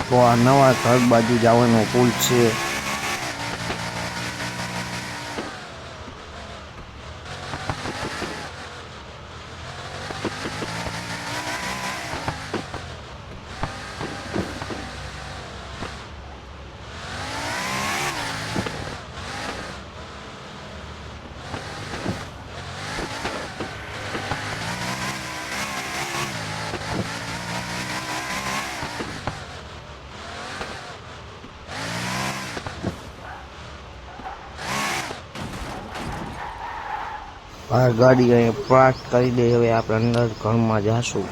તો આ નવા ઘર બાજુ જવાનો પુલ છે। આ ગાડી અહીં પાર્ક કરી દે। હવે આપણે અંદર ઘરમાં જાશું।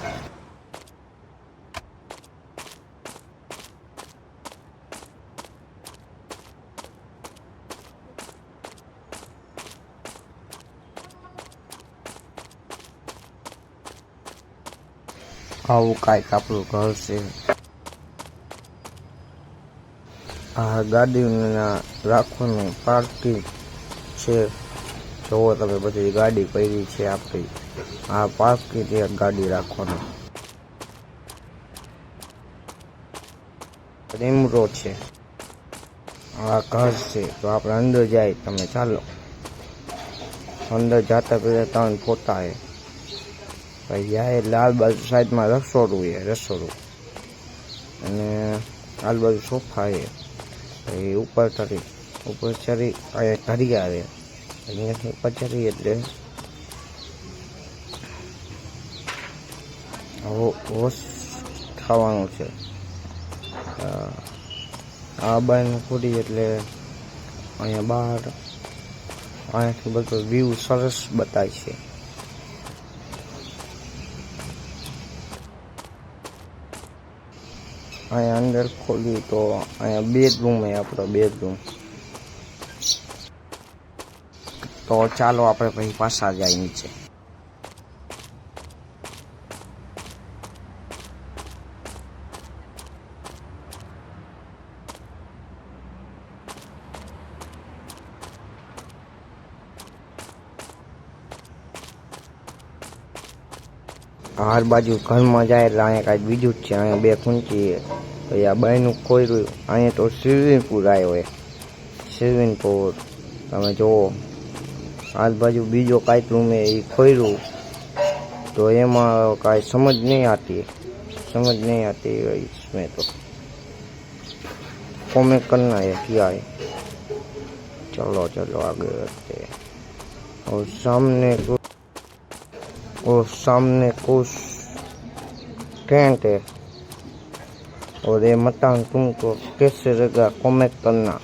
આવું કાંઈક આપણું ઘર છે। આ ગાડીના રાખવાનું પાર્કિંગ છે। જોવો તમે બધી ગાડી પડી છે આપણી। આ પાર્કિંગ એક ગાડી રાખવાનું રીમરો છે। આ ઘર છે। તો આપણે અંદર જાય, તમે ચાલો અંદર જતા પહેલા ત્રણ ફોટા હે ભાઈ। યા લાલ બાજુ સાઈડમાં રસોડું છે, રસોડું, અને લાલ બાજુ સોફા છે ભાઈ। ઉપર ચડી અહીંયા ઘડિયાળ છે। અહીંયાથી ઉપર ચડી એટલે હોશ થવાનું છે। આ બાજુ ખોટી એટલે અહીંયા બહાર અહીંયાથી બધું વ્યૂ સરસ બતાય છે। અહીંયા અંદર ખોલ્યું તો અહીંયા બેડરૂમ છે આપણો બેડરૂમ। તો ચાલો આપણે પછી પાછા જાય નીચે। હાર બાજુ ઘરમાં જાય એટલે અહીંયા કાંઈ બીજું જ છે। અહીંયા બે ખૂંચી પછી આ બાયનું ખોયરું। અહીંયા તો સ્વિમિંગ પુલ આવ્યો હોય, સ્વિમિંગ પુલ તમે જુઓ। આ બાજુ બીજો કાંઈક રૂમ है એ ખોયરું तो એમાં કાંઈ समझ नहीं आती इसमें। तो कमेंट करना है क्या है। चलो आगे बढ़ते हैं। और सामने कुछ टेंट है और ये मकान तुमको कैसे लगा कमेंट करना।